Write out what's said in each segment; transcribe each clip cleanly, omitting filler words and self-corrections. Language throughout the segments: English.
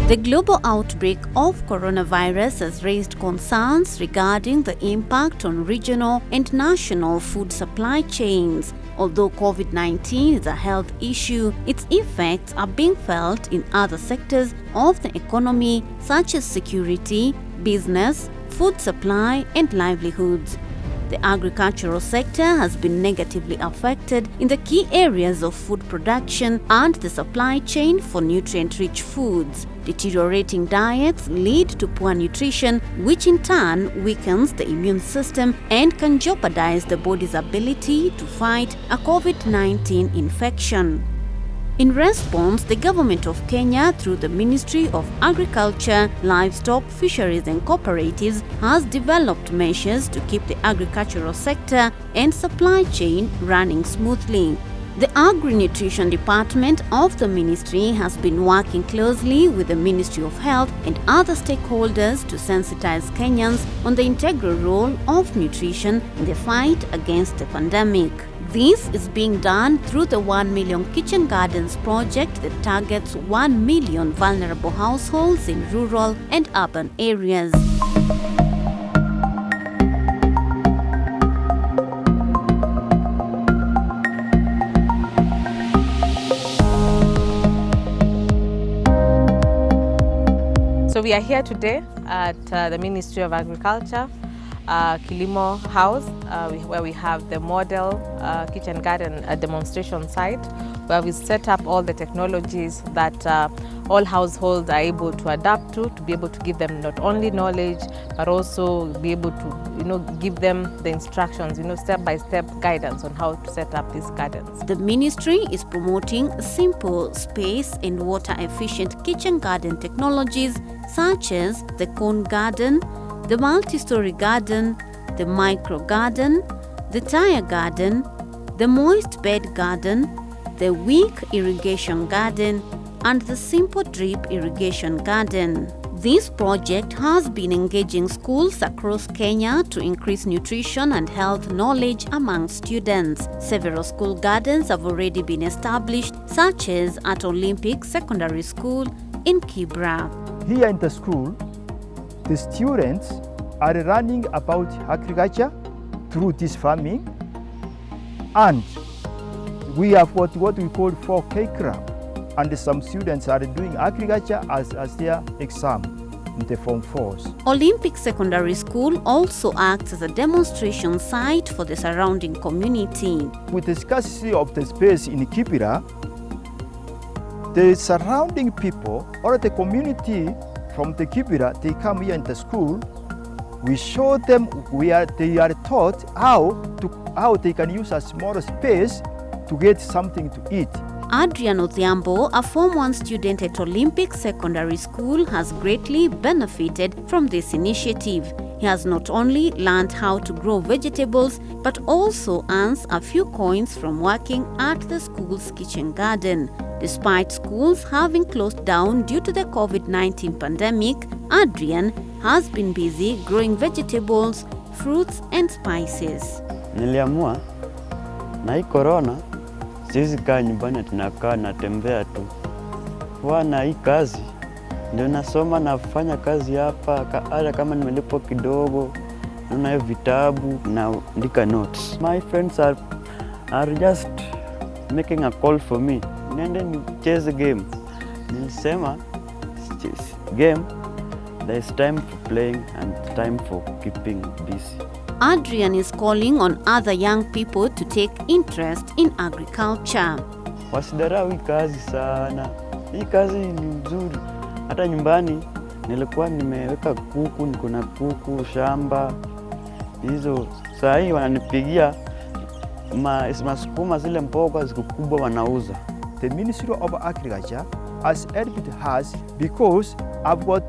The global outbreak of coronavirus has raised concerns regarding the impact on regional and national food supply chains. Although COVID-19 is a health issue, its effects are being felt in other sectors of the economy such as security, business, food supply, and livelihoods. The agricultural sector has been negatively affected in the key areas of food production and the supply chain for nutrient-rich foods. Deteriorating diets lead to poor nutrition, which in turn weakens the immune system and can jeopardize the body's ability to fight a COVID-19 infection. In response, the government of Kenya, through the Ministry of Agriculture, Livestock, Fisheries and Cooperatives, has developed measures to keep the agricultural sector and supply chain running smoothly. The Agri-Nutrition Department of the ministry has been working closely with the Ministry of Health and other stakeholders to sensitize Kenyans on the integral role of nutrition in the fight against the pandemic. This is being done through the 1 Million Kitchen Gardens project that targets 1 million vulnerable households in rural and urban areas. So we are here today at the Ministry of Agriculture, Kilimo House, where we have the model kitchen garden demonstration site, where we set up all the technologies that all households are able to adapt to be able to give them not only knowledge, but also be able to, give them the instructions, step-by-step guidance on how to set up these gardens. The ministry is promoting simple, space and water-efficient kitchen garden technologies such as the cone garden, the multi-story garden, the micro garden, the tire garden, the moist bed garden, the wick irrigation garden, and the simple drip irrigation garden. This project has been engaging schools across Kenya to increase nutrition and health knowledge among students. Several school gardens have already been established, such as at Olympic Secondary School in Kibra. Here in the school, the students are learning about agriculture through this farming, and we have what we call 4K club, and some students are doing agriculture as their exam in the Form 4s. Olympic Secondary School also acts as a demonstration site for the surrounding community. With the scarcity of the space in Kibra, the surrounding people or the community from the Kibra, they come here in the school. We show them where they are taught how they can use a smaller space to get something to eat. Adrian Odhiambo, a Form 1 student at Olympic Secondary School, has greatly benefited from this initiative. He has not only learned how to grow vegetables, but also earns a few coins from working at the school's kitchen garden. Despite schools having closed down due to the COVID-19 pandemic, Adrian has been busy growing vegetables, fruits and spices. Niliamua na hii corona siwezi kaa nyumbani tunakaa natembea tu. Huwa na hii kazi ndio nasoma nafanya kazi hapa, hata kama nimelipwa kidogo, naona vitabu naandika notes. My friends are just making a call for me. Nende nicheze game. Nilisema game, there is time for playing and time for keeping busy. Adrian is calling on other young people to take interest in agriculture. Wasidharau hii kazi sana. Hii kazi ni nzuri. Hata nyumbani nilikuwa nimeweka kuku, niko na kuku shamba. Hizo saa hii wananipigia masukuma zile mboga ziko kubwa wanauza. The Ministry of Agriculture has helped us because I've got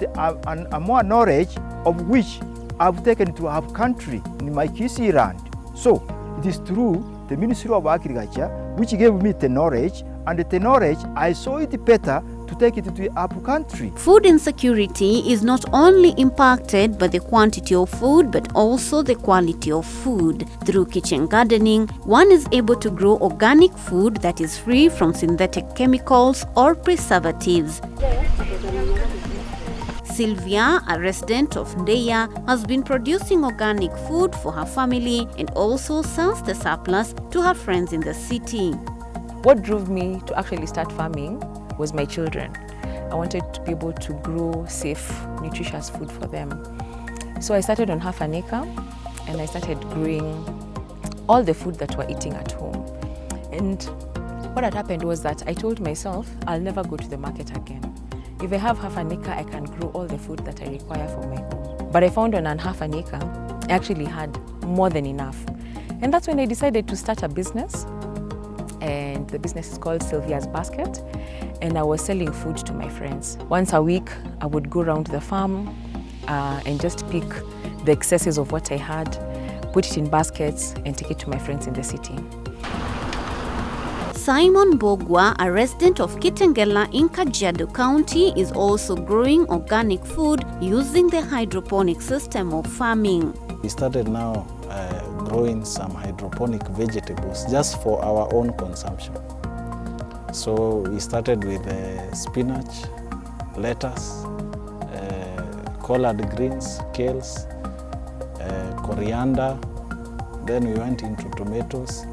a more knowledge of which I've taken to our country in my Kisii land. So it is through the Ministry of Agriculture which gave me the knowledge, and the knowledge I saw it better to take it to our country. Food insecurity is not only impacted by the quantity of food but also the quality of food. Through kitchen gardening, one is able to grow organic food that is free from synthetic chemicals or preservatives. Sylvia, a resident of Ndeya, has been producing organic food for her family and also sells the surplus to her friends in the city. What drove me to actually start farming was my children. I wanted to be able to grow safe, nutritious food for them. So I started on half an acre and I started growing all the food that we're eating at home. And what had happened was that I told myself, I'll never go to the market again. If I have half an acre, I can grow all the food that I require for my home. But I found on half an acre, I actually had more than enough. And that's when I decided to start a business. And the business is called Sylvia's Basket. And I was selling food to my friends. Once a week, I would go around the farm and just pick the excesses of what I had, put it in baskets, and take it to my friends in the city. Simon Bogwa, a resident of Kitengela in Kajiado County, is also growing organic food using the hydroponic system of farming. We started now growing some hydroponic vegetables just for our own consumption. So we started with spinach, lettuce, collard greens, kales, coriander. Then we went into tomatoes,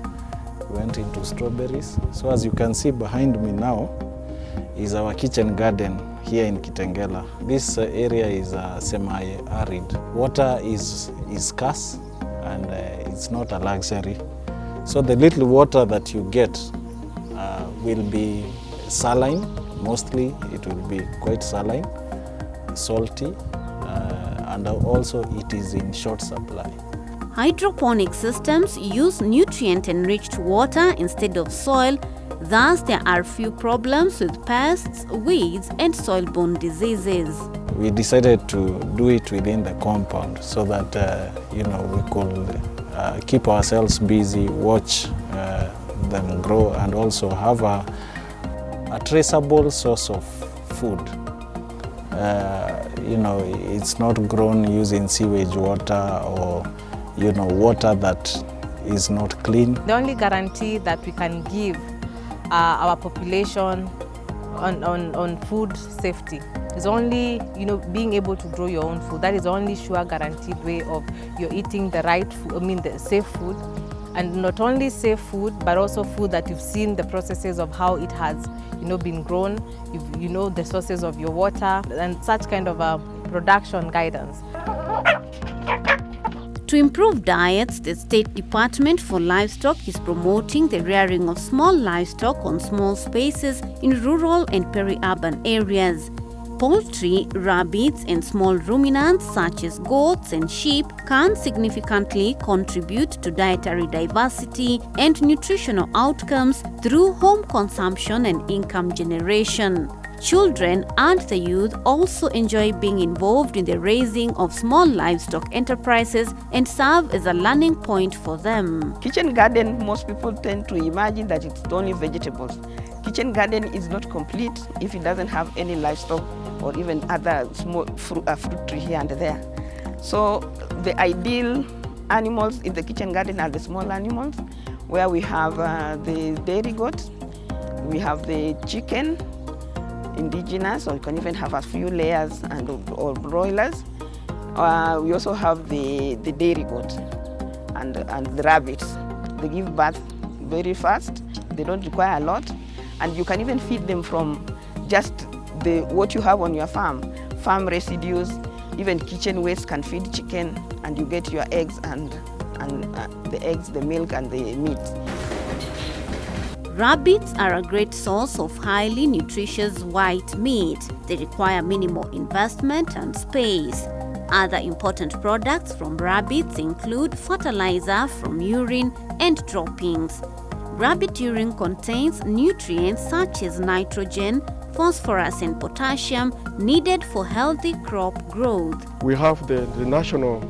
we went into strawberries. So as you can see behind me now is our kitchen garden here in Kitengela. This area is semi-arid. Water is scarce and it's not a luxury. So the little water that you get will be saline. Mostly it will be quite saline, salty, and also it is in short supply. Hydroponic systems use nutrient-enriched water instead of soil. Thus, there are few problems with pests, weeds, and soil-borne diseases. We decided to do it within the compound so that we could keep ourselves busy, watch them grow, and also have a traceable source of food. It's not grown using sewage water or water that is not clean. The only guarantee that we can give our population on food safety is only being able to grow your own food. That is the only sure guaranteed way of you're eating the right food, the safe food. And not only safe food, but also food that you've seen the processes of how it has been grown, you know the sources of your water, and such kind of a production guidance. To improve diets, the State Department for Livestock is promoting the rearing of small livestock on small spaces in rural and peri-urban areas. Poultry, rabbits, and small ruminants such as goats and sheep can significantly contribute to dietary diversity and nutritional outcomes through home consumption and income generation. Children and the youth also enjoy being involved in the raising of small livestock enterprises and serve as a learning point for them. Kitchen garden, most people tend to imagine that it's only vegetables. Kitchen garden is not complete if it doesn't have any livestock or even other small fruit tree here and there. So the ideal animals in the kitchen garden are the small animals, where we have the dairy goat, we have the chicken, indigenous, or you can even have a few layers or broilers. We also have the dairy goat and the rabbits. They give birth very fast, they don't require a lot, and you can even feed them from just what you have on your farm residues, even kitchen waste can feed chicken, and you get your eggs and the eggs, the milk, and the meat. Rabbits are a great source of highly nutritious white meat. They require minimal investment and space. Other important products from rabbits include fertilizer from urine and droppings. Rabbit urine contains nutrients such as nitrogen, phosphorus, and potassium needed for healthy crop growth. We have the National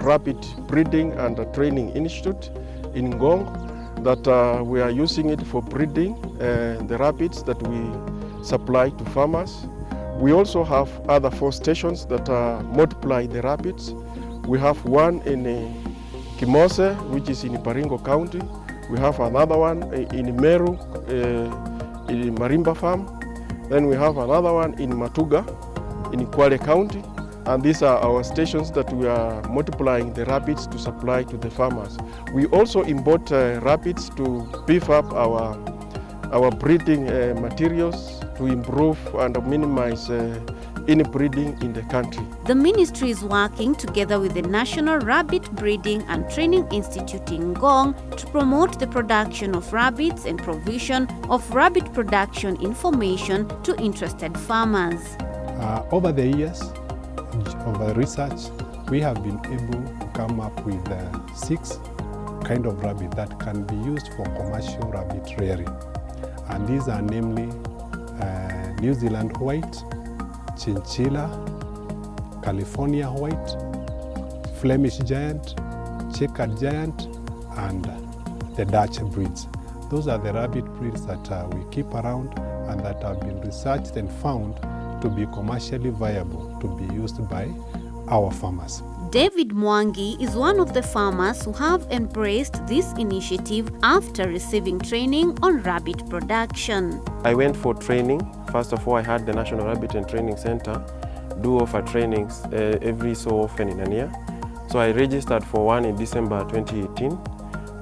Rabbit Breeding and Training Institute in Ngong that we are using it for breeding the rabbits that we supply to farmers. We also have other 4 stations that multiply the rabbits. We have one in Kimose, which is in Baringo County. We have another one in Meru, in Marimba Farm. Then we have another one in Matuga, in Kwale County, and these are our stations that we are multiplying the rabbits to supply to the farmers. We also import rabbits to beef up our breeding materials to improve and minimize inbreeding in the country. The ministry is working together with the National Rabbit Breeding and Training Institute in Ngong to promote the production of rabbits and provision of rabbit production information to interested farmers. Over the years, over research, we have been able to come up with 6 kind of rabbit that can be used for commercial rabbit rearing. And these are namely New Zealand White, Chinchilla, California White, Flemish Giant, Checkered Giant, and the Dutch breeds. Those are the rabbit breeds that we keep around and that have been researched and found to be commercially viable to be used by our farmers. David Mwangi is one of the farmers who have embraced this initiative after receiving training on rabbit production. I went for training. First of all, I had the National Rabbit and Training Center do offer trainings every so often in a year. So I registered for one in December 2018.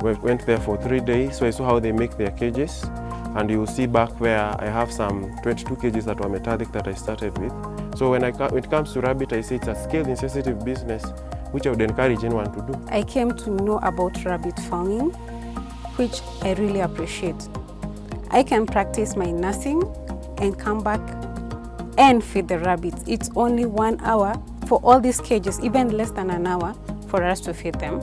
We went there for 3 days, so I saw how they make their cages. And you will see back where I have some 22 cages that were metallic that I started with. So when it comes to rabbit, I say it's a scale-insensitive business, which I would encourage anyone to do. I came to know about rabbit farming, which I really appreciate. I can practice my nursing and come back and feed the rabbits. It's only 1 hour for all these cages, even less than an hour for us to feed them.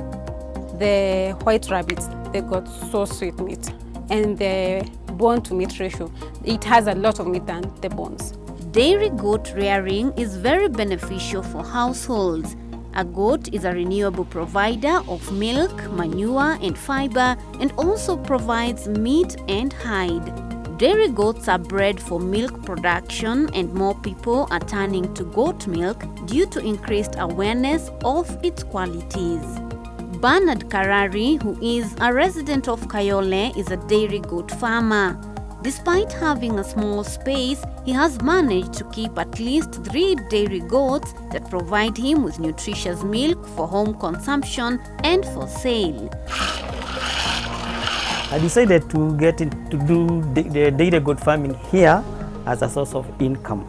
The white rabbits, they got so sweet meat, and the bone to meat ratio, it has a lot of meat than the bones. Dairy goat rearing is very beneficial for households. A goat is a renewable provider of milk, manure, and fiber, and also provides meat and hide. Dairy goats are bred for milk production, and more people are turning to goat milk due to increased awareness of its qualities. Bernard Karari, who is a resident of Kayole, is a dairy goat farmer. Despite having a small space, he has managed to keep at least 3 dairy goats that provide him with nutritious milk for home consumption and for sale. I decided to get to do the dairy goat farming here as a source of income,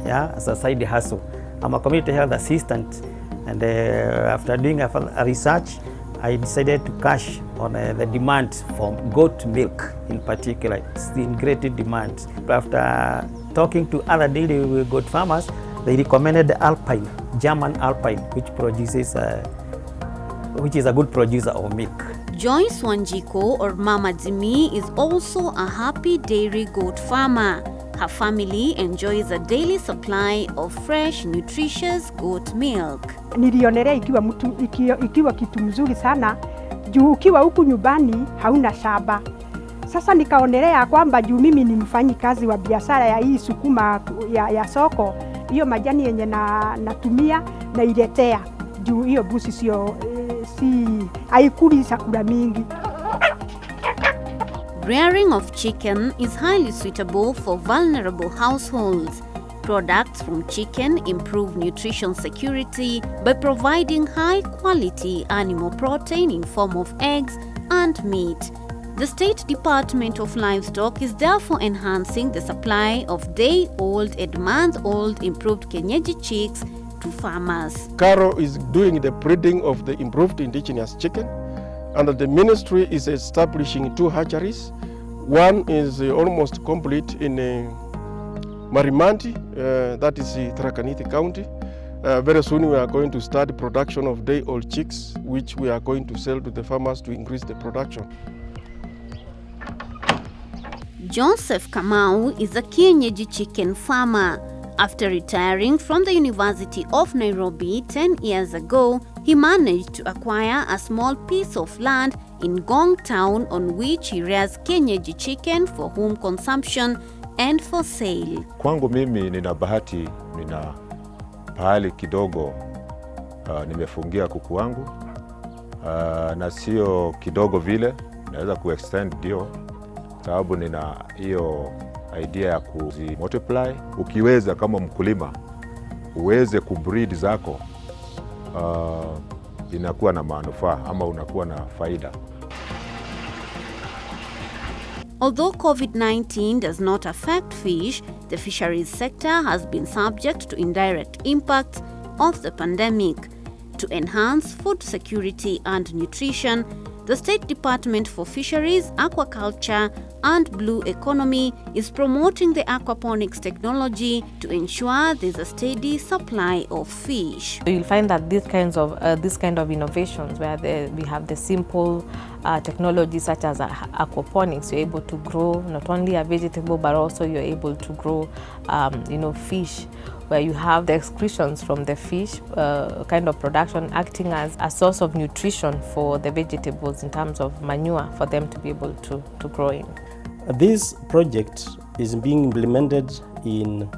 as a side hustle. I'm a community health assistant, and after doing a research, I decided to cash on the demand for goat milk in particular. It's in great demand. After talking to other dairy goat farmers, they recommended the Alpine, German Alpine, which is a good producer of milk. Joyce Wanjiko, or Mama Jimmy, is also a happy dairy goat farmer. Her family enjoys a daily supply of fresh, nutritious goat milk. Nilionelea ikiwa kitu mzuri sana, juu ukiwa huku nyumbani hauna shamba. Sasa nikaonelea kwamba juu mimi ni mfanyikazi wa biashara ya hii sukuma ya soko, hiyo majani yenye natumia na iletea, juu hiyo busi si haikuli chakula mingi. Rearing of chicken is highly suitable for vulnerable households. Products from chicken improve nutrition security by providing high-quality animal protein in form of eggs and meat. The State Department of Livestock is therefore enhancing the supply of day-old and month-old improved kienyeji chicks to farmers. Caro is doing the breeding of the improved indigenous chicken, and the ministry is establishing 2 hatcheries. One is almost complete in Marimanti, that is Tharaka Nithi County. Very soon we are going to start production of day-old chicks, which we are going to sell to the farmers to increase the production. Joseph Kamau is a kienyeji chicken farmer. After retiring from the University of Nairobi 10 years ago, he managed to acquire a small piece of land in Ngong town on which he rears kienyeji chicken for home consumption and for sale. Kwangu mimi nina bahati, nina pahali kidogo nimefungia kuku wangu, na sio kidogo vile, naweza kuextend ndio, sababu nina hiyo idea ya kuzi multiply. Ukiweza kama mkulima uweze kubreed zako inakuwa na manufaa ama unakuwa na faida. Although COVID-19 does not affect fish, the fisheries sector has been subject to indirect impacts of the pandemic. To enhance food security and nutrition, the State Department for Fisheries, Aquaculture and Blue Economy is promoting the aquaponics technology to ensure there's a steady supply of fish. So you'll find that these kind of innovations, where we have the simple technologies such as aquaponics, you're able to grow not only a vegetable but also you're able to grow fish, where you have the excretions from the fish kind of production acting as a source of nutrition for the vegetables in terms of manure for them to be able to grow in. This project is being implemented in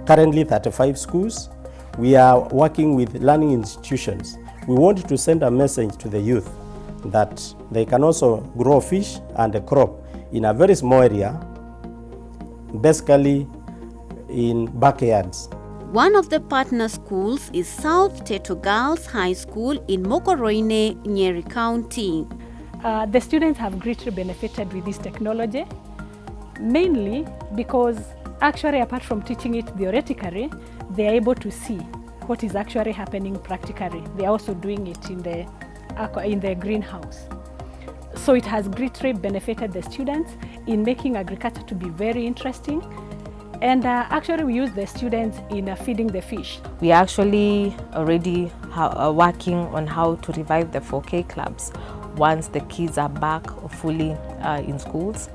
currently 35 schools. We are working with learning institutions. We want to send a message to the youth that they can also grow fish and a crop in a very small area, basically in backyards. One of the partner schools is South Teto Girls High School in Mokoroine, Nyeri County. The students have greatly benefited with this technology, mainly because actually apart from teaching it theoretically, they are able to see what is actually happening practically. They are also doing it in the greenhouse. So it has greatly benefited the students in making agriculture to be very interesting. And actually we use the students in feeding the fish. We are actually already working on how to revive the 4K clubs once the kids are back fully in schools.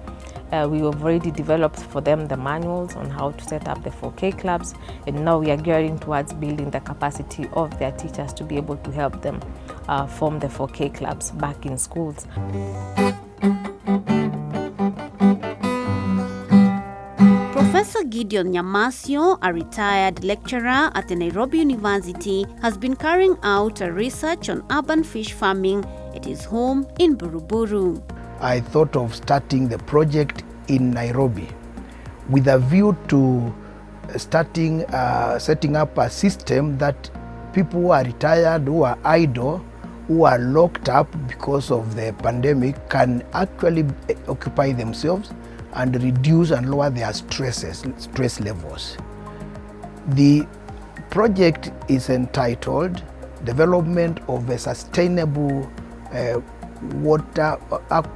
We have already developed for them the manuals on how to set up the 4K clubs, and now we are gearing towards building the capacity of their teachers to be able to help them form the 4K clubs back in schools. Professor Gideon Nyamasio, a retired lecturer at the Nairobi University, has been carrying out a research on urban fish farming at his home in Buruburu. I thought of starting the project in Nairobi with a view to setting up a system that people who are retired, who are idle, who are locked up because of the pandemic can actually occupy themselves and reduce and lower their stress levels. The project is entitled Development of a Sustainable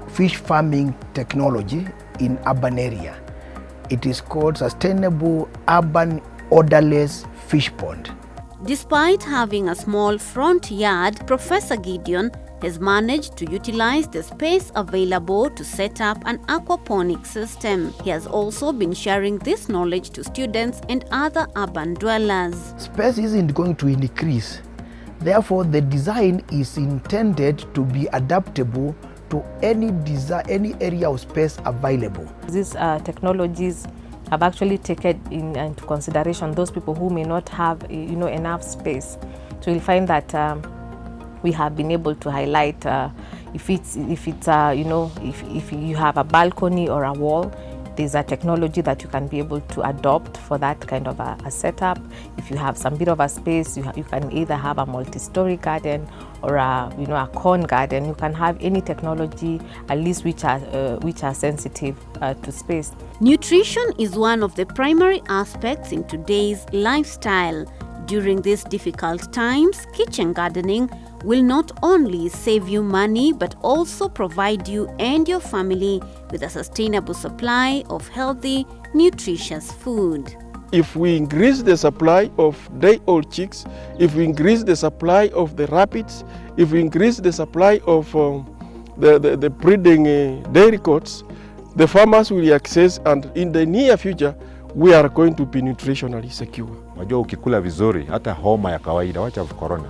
Fish Farming Technology in Urban Area. It is called Sustainable Urban Odorless Fish Pond. Despite having a small front yard, Professor Gideon has managed to utilize the space available to set up an aquaponic system. He has also been sharing this knowledge to students and other urban dwellers. Space isn't going to increase. Therefore, the design is intended to be adaptable to any area of space available. These technologies have actually taken into consideration those people who may not have enough space. So you'll find that we have been able to highlight if you have a balcony or a wall, there's a technology that you can be able to adopt for that kind of a setup. If you have some bit of a space, you can either have a multi-story garden or a corn garden. You can have any technology, at least which are sensitive to space. Nutrition is one of the primary aspects in today's lifestyle. During these difficult times, kitchen gardening will not only save you money but also provide you and your family with a sustainable supply of healthy, nutritious food. If we increase the supply of day-old chicks, if we increase the supply of the rabbits, if we increase the supply of the breeding dairy cots, the farmers will access, and in the near future we are going to be nutritionally secure. Unajua ukikula vizuri, hata homa ya kawaida, wacha corona,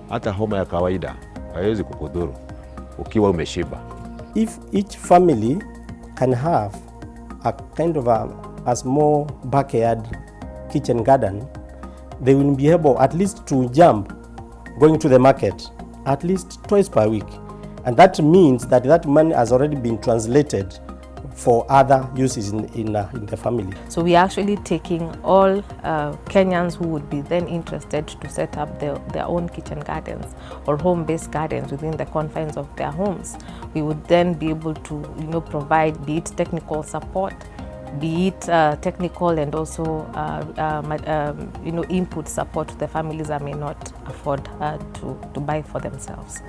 hata homa ya kawaida haiwezi kukudhuru ukiwa umeshiba. If each family can have a kind of a small backyard kitchen garden, they will be able at least to jump going to the market at least twice per week. And that means that money has already been translated for other uses in the family. So we are actually taking all Kenyans who would be then interested to set up their own kitchen gardens or home-based gardens within the confines of their homes. We would then be able to provide, be it technical support, be it technical and also input support to the families that may not afford to buy for themselves.